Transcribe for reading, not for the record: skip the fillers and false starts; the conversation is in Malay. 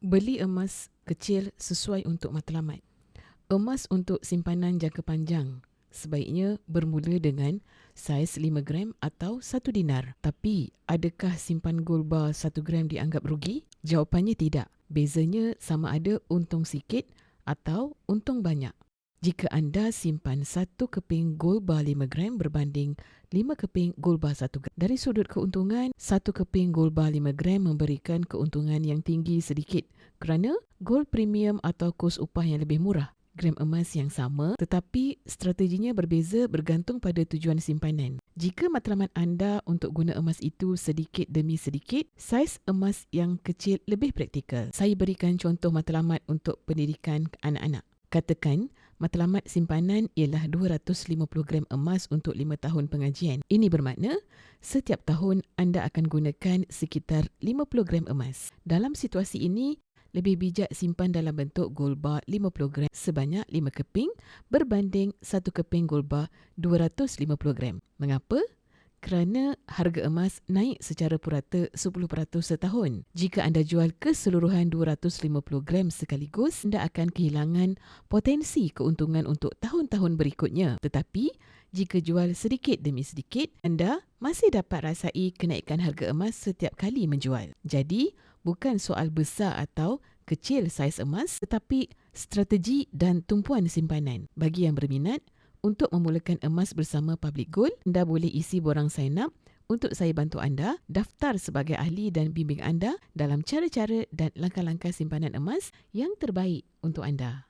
Beli emas kecil sesuai untuk matlamat. Emas untuk simpanan jangka panjang sebaiknya bermula dengan saiz 5 gram atau 1 dinar. Tapi, adakah simpan gold bar 1 gram dianggap rugi? Jawapannya tidak. Bezanya sama ada untung sikit atau untung banyak. Jika anda simpan 1 keping gold bar 5 gram berbanding 5 keping gold bar 1 gram. Dari sudut keuntungan, 1 keping gold bar 5 gram memberikan keuntungan yang tinggi sedikit kerana gold premium atau kos upah yang lebih murah. Gram emas yang sama, tetapi strateginya berbeza bergantung pada tujuan simpanan. Jika matlamat anda untuk guna emas itu sedikit demi sedikit, saiz emas yang kecil lebih praktikal. Saya berikan contoh matlamat untuk pendidikan anak-anak. Katakan, matlamat simpanan ialah 250 gram emas untuk 5 tahun pengajian. Ini bermakna, setiap tahun anda akan gunakan sekitar 50 gram emas. Dalam situasi ini, lebih bijak simpan dalam bentuk gold bar 50 gram sebanyak 5 keping berbanding 1 keping gold bar 250 gram. Mengapa? Kerana harga emas naik secara purata 10% setahun. Jika anda jual keseluruhan 250 gram sekaligus, anda akan kehilangan potensi keuntungan untuk tahun-tahun berikutnya. Tetapi, jika jual sedikit demi sedikit, anda masih dapat rasai kenaikan harga emas setiap kali menjual. Jadi, bukan soal besar atau kecil saiz emas, tetapi strategi dan tumpuan simpanan. Bagi yang berminat, untuk memulakan emas bersama Public Gold, anda boleh isi borang sign up untuk saya bantu anda daftar sebagai ahli dan bimbing anda dalam cara-cara dan langkah-langkah simpanan emas yang terbaik untuk anda.